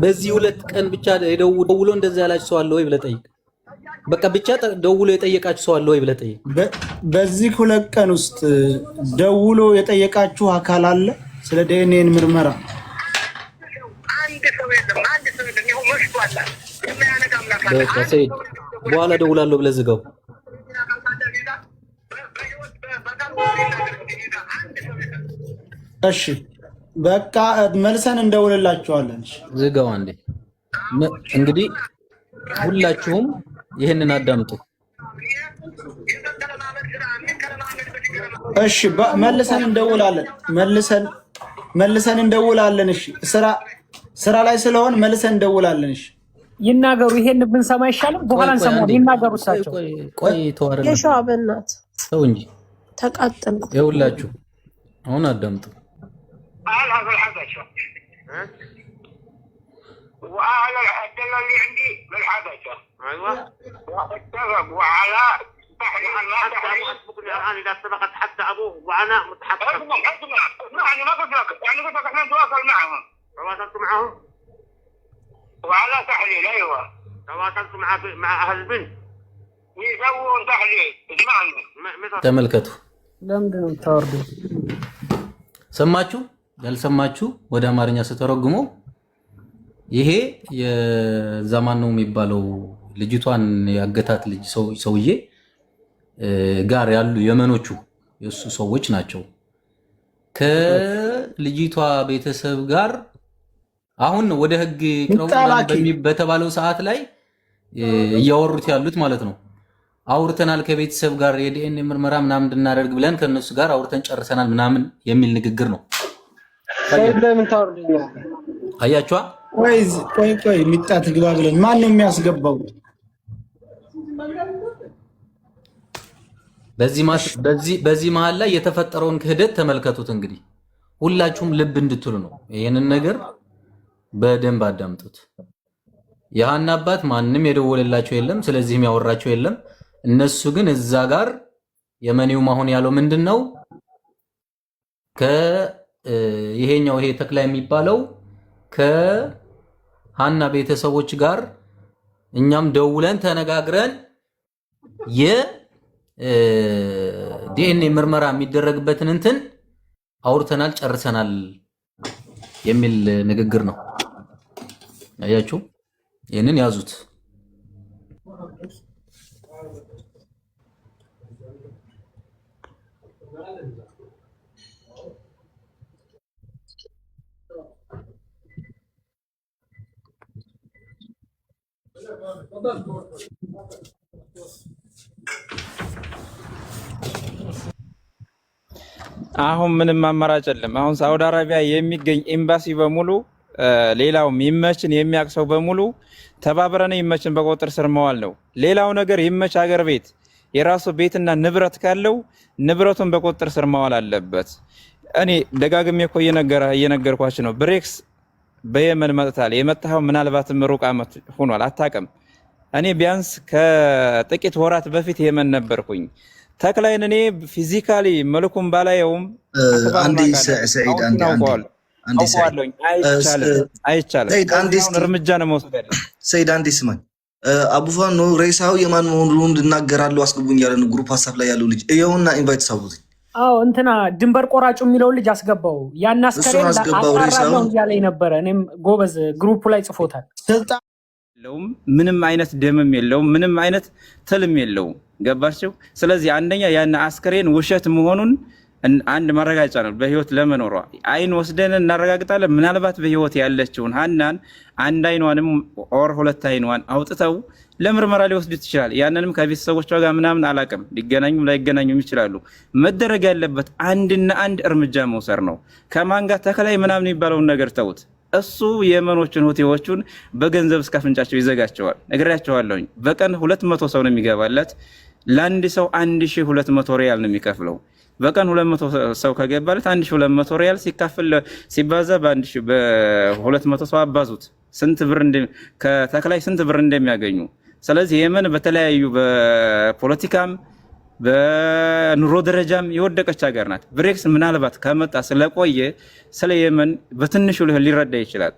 በዚህ ሁለት ቀን ብቻ ደውሎ እንደዛ ያላችሁ ሰው አለ ወይ ብለህ ጠይቅ። በቃ ብቻ ደውሎ የጠየቃችሁ ሰው አለ ወይ ብለህ ጠይቅ። በዚህ ሁለት ቀን ውስጥ ደውሎ የጠየቃችሁ አካል አለ ስለ ዲኤንኤ ምርመራ? በቃ ሰይድ በኋላ ደውላለሁ ብለህ ዝጋው። እሺ በቃ መልሰን እንደውልላችኋለን። ዝጋው አንዴ። እንግዲህ ሁላችሁም ይሄንን አዳምጡ። እሺ መልሰን እንደውላለን። መልሰን እንደውላለን። እሺ ስራ ላይ ስለሆን መልሰን እንደውላለን። እሺ ይናገሩ። ይሄን ብንሰማ ይሻላል። በኋላ እንሰማው። ይናገሩ እሳቸው። ቆይ ተዋረደ የሻበናት ሰው እንጂ ተቃጠል። ይኸውላችሁ አሁን አዳምጡ። هذا الحبشة وأهل الدلة اللي عندي بالحبشة أيوة واتفقوا على تحريم الناس أسبق الآن إذا سبقت حتى أبوه وأنا متحقق اسمعني ما قلت لك يعني قلت لك احنا نتواصل معهم تواصلت معهم وعلى تحليل أيوة تواصلت مع أهل البنت يسوون تحليل اسمعني ተመልከቱ። ለምንድን ነው የምታወርደው? ሰማችሁ? ያልሰማችሁ ወደ አማርኛ ስተረጉመው ይሄ የዛማን ነው የሚባለው ልጅቷን ያገታት ልጅ ሰውዬ ጋር ያሉ የመኖቹ የሱ ሰዎች ናቸው። ከልጅቷ ቤተሰብ ጋር አሁን ወደ ህግ ቅረቡ በተባለው ሰዓት ላይ እያወሩት ያሉት ማለት ነው። አውርተናል ከቤተሰብ ጋር የዲኤንኤ ምርመራ ምናምን እንድናደርግ ብለን ከነሱ ጋር አውርተን ጨርሰናል ምናምን የሚል ንግግር ነው። ለምን ታወርደኛለህ? አያችኋ? ቆይ ሚጣት ግባ ብለን ማን ነው የሚያስገባው? በዚህ መሃል ላይ የተፈጠረውን ክህደት ተመልከቱት። እንግዲህ ሁላችሁም ልብ እንድትሉ ነው። ይሄንን ነገር በደንብ አዳምጡት። የሃና አባት ማንም የደወለላቸው የለም፣ ስለዚህም ያወራቸው የለም። እነሱ ግን እዛ ጋር የመኒው ማሆን ያለው ምንድነው ይሄኛው ይሄ ተክላ የሚባለው ከሃና ቤተሰቦች ጋር እኛም ደውለን ተነጋግረን የዲኤንኤ ምርመራ የሚደረግበትን እንትን አውርተናል ጨርሰናል የሚል ንግግር ነው። አያችሁ? ይሄንን ያዙት። አሁን ምንም አማራጭ የለም። አሁን ሳውዲ አረቢያ የሚገኝ ኤምባሲ በሙሉ ሌላውም ይመችን የሚያቅሰው በሙሉ ተባብረን ይመችን በቁጥጥር ስር መዋል ነው። ሌላው ነገር ይመች ሀገር ቤት የራሱ ቤትና ንብረት ካለው ንብረቱን በቁጥጥር ስር መዋል አለበት። እኔ ደጋግሜ እኮ እየነገርኳችሁ ነው። ብሬክስ በየመን መጥታል። የመጣው ምናልባትም ሩቅ ዓመት ሆኗል፣ አታውቅም። እኔ ቢያንስ ከጥቂት ወራት በፊት የመን ነበርኩኝ። ተክላይን እኔ ፊዚካሊ መልኩም ባላየውም አንዲ ሰዒድ አይቻልም። እርምጃ ነው መውሰድ ያለ ሰይድ አንዲ ስማኝ፣ አቡፋኖ ሬሳው የማን መሆኑን እንድናገራለሁ አስገቡኝ ያለን ግሩፕ ሀሳብ ላይ ያለው ልጅ ይኸውና ኢንቫይት ሳውት እንትና ድንበር ቆራጩ የሚለው ልጅ አስገባው። ያን አስከሬን አጣራለሁ እያለኝ ነበረ። እኔም ጎበዝ ግሩፑ ላይ ጽፎታል። ምንም አይነት ደምም የለውም፣ ምንም አይነት ትልም የለውም። ገባችሁ? ስለዚህ አንደኛ ያን አስከሬን ውሸት መሆኑን አንድ ማረጋገጫ ነው። በህይወት ለመኖሯ አይን ወስደን እናረጋግጣለን። ምናልባት በህይወት ያለችውን ሀናን አንድ አይኗንም ኦር ሁለት አይኗን አውጥተው ለምርመራ ሊወስዱት ይችላል። ያንንም ከቤተሰቦቿ ጋር ምናምን አላቅም፣ ሊገናኙም ላይገናኙም ይችላሉ። መደረግ ያለበት አንድና አንድ እርምጃ መውሰድ ነው። ከማን ጋር ተከላይ ምናምን የሚባለውን ነገር ተውት። እሱ የመኖችን ሆቴዎቹን በገንዘብ እስከ አፍንጫቸው ይዘጋቸዋል። ነግሬያቸዋለሁኝ። በቀን 200 ሰው ነው የሚገባለት። ለአንድ ሰው 1200 ሪያል ነው የሚከፍለው። በቀን 200 ሰው ከገባለት 1200 ሪያል ሲካፈል ሲባዛ በ200 ሰው አባዙት ስንት ብር ከተክላይ ስንት ብር እንደሚያገኙ። ስለዚህ የመን በተለያዩ በፖለቲካም በኑሮ ደረጃም የወደቀች ሀገር ናት። ብሬክስ ምናልባት ከመጣ ስለቆየ ስለ የመን በትንሹ ሊረዳ ይችላል።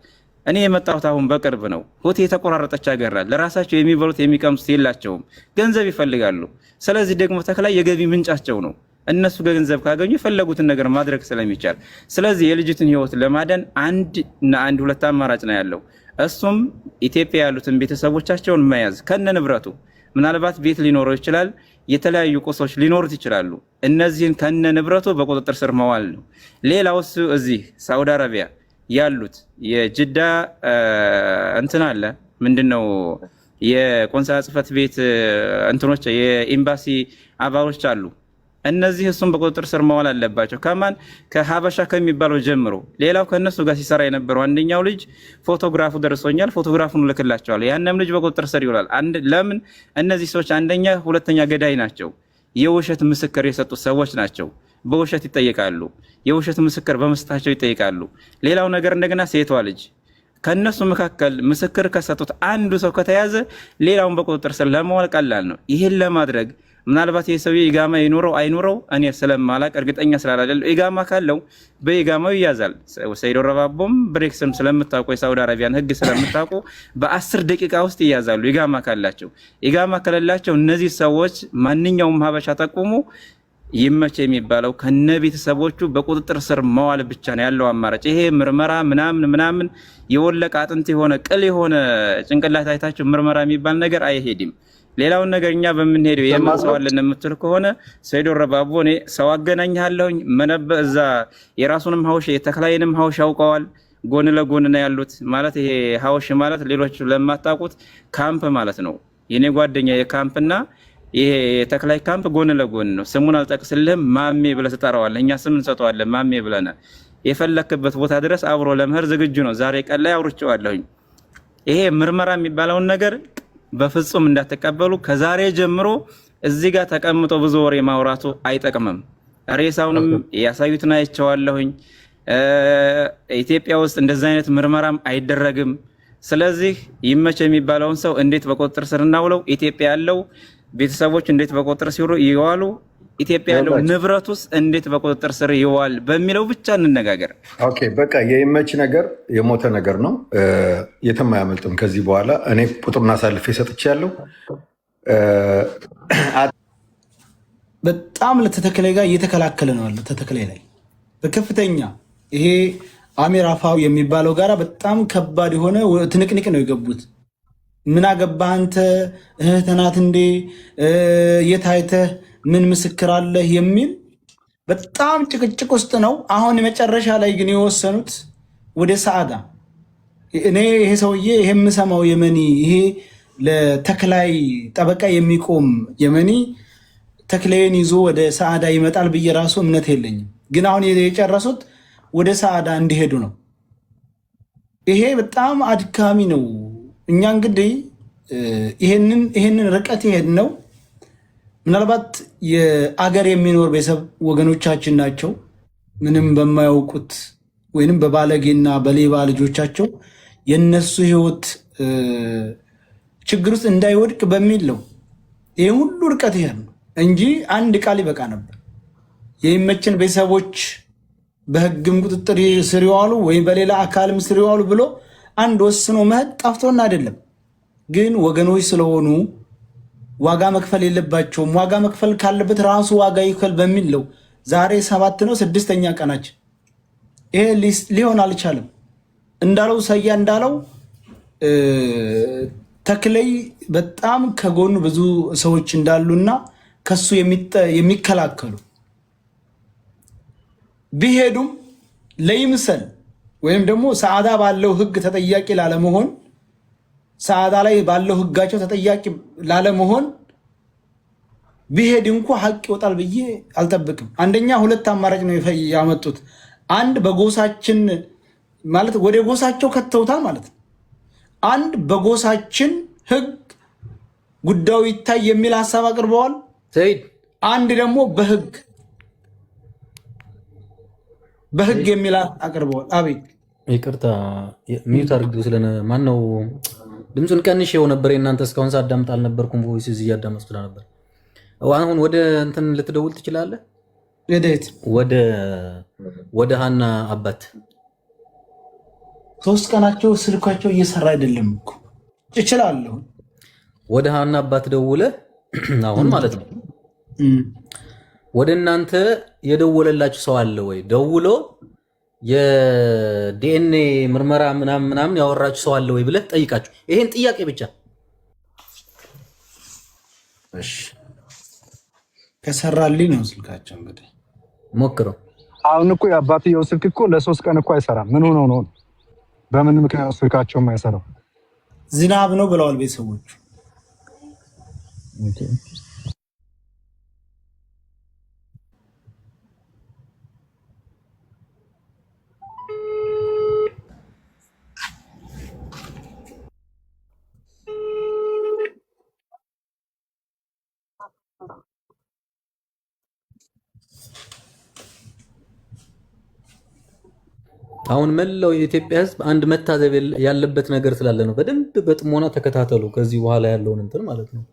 እኔ የመጣሁት አሁን በቅርብ ነው። ሆቴ የተቆራረጠች ሀገር ናት። ለራሳቸው የሚበሉት የሚቀምሱት የላቸውም፣ ገንዘብ ይፈልጋሉ። ስለዚህ ደግሞ ተክላይ የገቢ ምንጫቸው ነው። እነሱ ገንዘብ ካገኙ የፈለጉትን ነገር ማድረግ ስለሚቻል፣ ስለዚህ የልጅትን ህይወት ለማዳን አንድ ሁለት አማራጭ ነው ያለው። እሱም ኢትዮጵያ ያሉትን ቤተሰቦቻቸውን መያዝ ከነ ንብረቱ፣ ምናልባት ቤት ሊኖረው ይችላል፣ የተለያዩ ቁሶች ሊኖሩት ይችላሉ። እነዚህን ከነ ንብረቱ በቁጥጥር ስር መዋል ነው። ሌላው እዚህ ሳውዲ አረቢያ ያሉት የጅዳ እንትን አለ ምንድነው የቆንስላ ጽሕፈት ቤት እንትኖች የኤምባሲ አባሎች አሉ። እነዚህ እሱም በቁጥጥር ስር መዋል አለባቸው። ከማን ከሀበሻ ከሚባለው ጀምሮ። ሌላው ከነሱ ጋር ሲሰራ የነበረው አንደኛው ልጅ ፎቶግራፉ ደርሶኛል፣ ፎቶግራፉን ልክላቸዋል። ያንም ልጅ በቁጥጥር ስር ይውላል። ለምን? እነዚህ ሰዎች አንደኛ ሁለተኛ ገዳይ ናቸው። የውሸት ምስክር የሰጡት ሰዎች ናቸው። በውሸት ይጠየቃሉ። የውሸት ምስክር በመስጠታቸው ይጠየቃሉ። ሌላው ነገር እንደገና ሴቷ ልጅ ከነሱ መካከል ምስክር ከሰጡት አንዱ ሰው ከተያዘ ሌላውን በቁጥጥር ስር ለማዋል ቀላል ነው። ይሄን ለማድረግ ምናልባት የሰውዬ ኢጋማ ይኖረው አይኖረው እኔ ስለማላቅ እርግጠኛ ስላላደለ ኢጋማ ካለው በኢጋማው ይያዛል። ሰይዶ ረባቦም ብሬክስም ስለምታውቁ የሳውዲ አረቢያን ህግ ስለምታውቁ በ10 ደቂቃ ውስጥ ይያዛሉ ኢጋማ ካላቸው። ኢጋማ ከሌላቸው እነዚህ ሰዎች ማንኛውም ሀበሻ ጠቁሙ ይመች የሚባለው ከነ ቤተሰቦቹ በቁጥጥር ስር መዋል ብቻ ነው ያለው አማራጭ። ይሄ ምርመራ ምናምን የወለቀ አጥንት የሆነ ቅል የሆነ ጭንቅላት አይታችሁ ምርመራ የሚባል ነገር አይሄድም። ሌላውን ነገር እኛ በምንሄደው የማሰዋለን የምትል ከሆነ ሰይዶ ረባቦ እኔ ሰው አገናኝሃለሁኝ እዛ የራሱንም ሀውሽ የተክላይንም ሀውሽ ያውቀዋል። ጎን ለጎን ነው ያሉት። ማለት ይሄ ሀውሽ ማለት ሌሎች ለማታውቁት ካምፕ ማለት ነው። የኔ ጓደኛ የካምፕና ይሄ የተክላይ ካምፕ ጎን ለጎን ነው። ስሙን አልጠቅስልህም፣ ማሜ ብለህ ትጠራዋለህ። እኛ ስም እንሰጠዋለን፣ ማሜ ብለናል። የፈለክበት ቦታ ድረስ አብሮ ለመሄድ ዝግጁ ነው። ዛሬ ቀን ላይ አውርቼዋለሁኝ። ይሄ ምርመራ የሚባለውን ነገር በፍጹም እንዳትቀበሉ። ከዛሬ ጀምሮ እዚህ ጋር ተቀምጦ ብዙ ወሬ ማውራቱ አይጠቅምም። ሬሳውንም ያሳዩትና አይቼዋለሁኝ። ኢትዮጵያ ውስጥ እንደዚህ አይነት ምርመራም አይደረግም። ስለዚህ ይመች የሚባለውን ሰው እንዴት በቁጥጥር ስር እናውለው? ኢትዮጵያ ያለው ቤተሰቦች እንዴት በቁጥጥር ስር ይዋሉ? ኢትዮጵያ ያለው ንብረቱስ እንዴት በቁጥጥር ስር ይዋል በሚለው ብቻ እንነጋገር። ኦኬ በቃ የይመች ነገር የሞተ ነገር ነው፣ የትም አያመልጥም ከዚህ በኋላ። እኔ ቁጥሩን አሳልፌ ሰጥቻለሁ። በጣም ለተተክላይ ጋር እየተከላከለ ነው ያለው። ተተክላይ ላይ በከፍተኛ ይሄ አሚር አፋው የሚባለው ጋራ በጣም ከባድ የሆነ ትንቅንቅ ነው የገቡት። ምን አገባህ አንተ እህት ናት እንዴ የታይተህ ምን ምስክር አለህ የሚል በጣም ጭቅጭቅ ውስጥ ነው። አሁን መጨረሻ ላይ ግን የወሰኑት ወደ ሰዓዳ። እኔ ይሄ ሰውዬ ይሄ የምሰማው የመኒ ይሄ ለተክላይ ጠበቃ የሚቆም የመኒ ተክላይን ይዞ ወደ ሰዓዳ ይመጣል ብዬ ራሱ እምነት የለኝም። ግን አሁን የጨረሱት ወደ ሰዓዳ እንዲሄዱ ነው። ይሄ በጣም አድካሚ ነው። እኛ እንግዲህ ይሄንን ርቀት ይሄድ ነው ምናልባት የአገር የሚኖር ቤተሰብ ወገኖቻችን ናቸው። ምንም በማያውቁት ወይንም በባለጌና በሌባ ልጆቻቸው የነሱ ህይወት ችግር ውስጥ እንዳይወድቅ በሚል ነው ይሄ ሁሉ ርቀት ይሄድ ነው እንጂ አንድ ቃል ይበቃ ነበር። የሚመችን ቤተሰቦች በህግም ቁጥጥር ስር ይዋሉ ወይም በሌላ አካልም ስር ይዋሉ ብሎ አንድ ወስኖ መሄድ ጠፍቶና አይደለም። ግን ወገኖች ስለሆኑ ዋጋ መክፈል የለባቸውም። ዋጋ መክፈል ካለበት ራሱ ዋጋ ይክፈል በሚል ነው ዛሬ 7 ነው 6ኛ ቀናችን። ይሄ ሊሆን አልቻለም። እንዳለው ሰያ እንዳለው ተክላይ በጣም ከጎኑ ብዙ ሰዎች እንዳሉና ከሱ የሚከላከሉ ቢሄዱም ለይምሰል ወይም ደግሞ ሰዓዳ ባለው ህግ ተጠያቂ ላለመሆን ሰዓዳ ላይ ባለው ህጋቸው ተጠያቂ ላለመሆን ቢሄድ እንኳ ሀቅ ይወጣል ብዬ አልጠብቅም። አንደኛ ሁለት አማራጭ ነው ያመጡት። አንድ በጎሳችን ማለት ወደ ጎሳቸው ከተውታል ማለት ነው። አንድ በጎሳችን ህግ ጉዳዩ ይታይ የሚል ሐሳብ አቅርበዋል። አንድ ደግሞ በህግ የሚል አቅርበዋል። አቤት ይቅርታ ሚዩት አድርጉ። ስለነ ማን ነው ድምፁን ቀንሼው ነበር። እናንተ እስካሁን ሳዳምጥ አልነበርኩም። ቮይስ እዚህ እያዳመጥኩ ነበር። አሁን ወደ እንትን ልትደውል ትችላለህ። ወደ ሀና አባት 3 ቀናቸው ስልካቸው እየሰራ አይደለም እኮ እችላለሁ። ወደ ሀና አባት ደውለ አሁን ማለት ነው ወደ እናንተ የደወለላችሁ ሰው አለ ወይ? ደውሎ የዲኤንኤ ምርመራ ምናምን ያወራችሁ ሰው አለ ወይ ብለህ ጠይቃችሁ። ይሄን ጥያቄ ብቻ እሺ። ከሰራልኝ ነው ስልካቸው እንግዲህ ሞክረው። አሁን እኮ የአባትየው ስልክ እኮ ለ3 ቀን እኮ አይሰራም። ምን ሆኖ ነው? በምን ምክንያት ስልካቸው የማይሰራው? ዝናብ ነው ብለዋል ቤተሰቦቹ። አሁን መላው የኢትዮጵያ ሕዝብ አንድ መታዘብ ያለበት ነገር ስላለ ነው። በደንብ በጥሞና ተከታተሉ። ከዚህ በኋላ ያለውን እንትን ማለት ነው።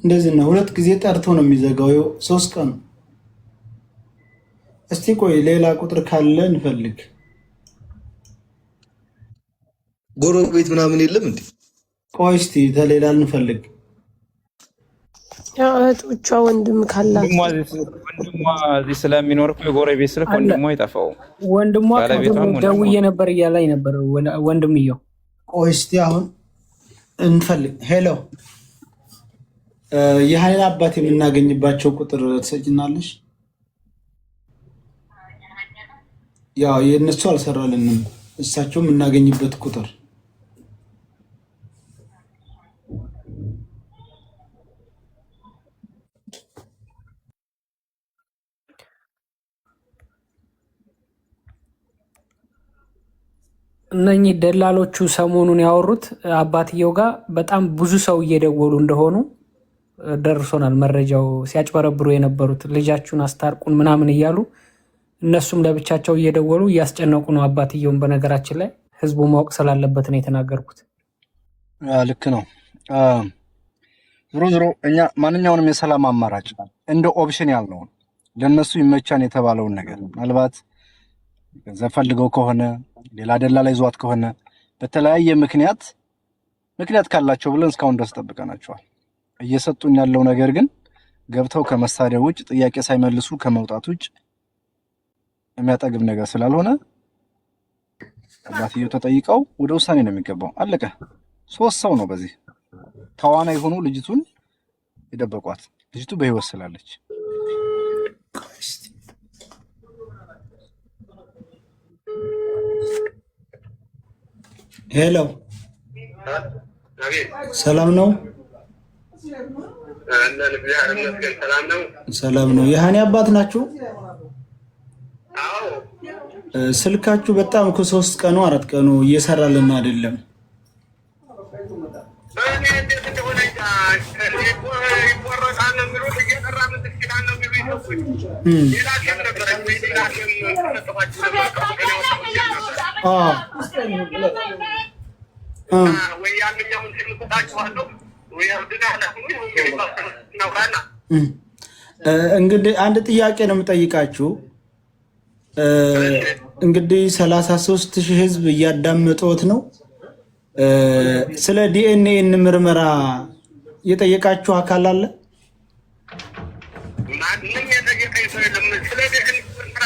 እንደዚህ ነው። 2 ጊዜ ጠርቶ ነው የሚዘጋው። 3 ቀን። እስቲ ቆይ ሌላ ቁጥር ካለ እንፈልግ። ጎረቤት ምናምን የለም እንዴ? ቆይ እስቲ ተሌላ እንፈልግ። እህቶቿ ወንድም ካላት ወንድሟ እዚህ ስለሚኖር እኮ የጎረቤት ስልክ ወንድሟ ይጠፋው። ወንድሟ ደውዬ ነበር እያለኝ ነበር ወንድምየው። ቆይ እስቲ አሁን እንፈልግ። ሄሎ የሀይል አባት የምናገኝባቸው ቁጥር ትሰጭናለሽ? ያው የእነሱ አልሰራልንም። እሳቸው የምናገኝበት ቁጥር እነኚህ ደላሎቹ ሰሞኑን ያወሩት አባትየው ጋር በጣም ብዙ ሰው እየደወሉ እንደሆኑ ደርሶናል። መረጃው ሲያጭበረብሩ የነበሩት ልጃችሁን አስታርቁን ምናምን እያሉ እነሱም ለብቻቸው እየደወሉ እያስጨነቁ ነው አባትየውን። በነገራችን ላይ ህዝቡ ማወቅ ስላለበት ነው የተናገርኩት። ልክ ነው። ዞሮ እኛ ማንኛውንም የሰላም አማራጭ እንደ ኦፕሽን ያልነው ለነሱ ይመቻን የተባለውን ነገር ምናልባት ገንዘብ ፈልገው ከሆነ ሌላ ደላላ ይዟት ከሆነ በተለያየ ምክንያት ካላቸው ብለን እስካሁን ድረስ ጠብቀናቸዋል። እየሰጡን ያለው ነገር ግን ገብተው ከመሳሪያ ውጭ ጥያቄ ሳይመልሱ ከመውጣት ውጭ የሚያጠግብ ነገር ስላልሆነ አባትየው ተጠይቀው ወደ ውሳኔ ነው የሚገባው። አለቀ። 3 ሰው ነው በዚህ ተዋናይ ሆኖ ልጅቱን የደበቋት። ልጅቱ በህይወት ስላለች ሄሎ ሰላም ነው? ሰላም ነው። የሃኒ አባት ናችሁ? ስልካችሁ በጣም ከ3 ቀኑ 4 ቀኑ እየሰራልን አይደለም። እንግዲህ አንድ ጥያቄ ነው የምጠይቃችሁ። እንግዲህ 33,000 ህዝብ እያዳመጡት ነው። ስለ ዲኤንኤ ምርመራ የጠየቃችሁ አካል አለ? ማንንም የጠየቀኝ ሰው የለም። ስለ ዲኤንኤ ምርመራ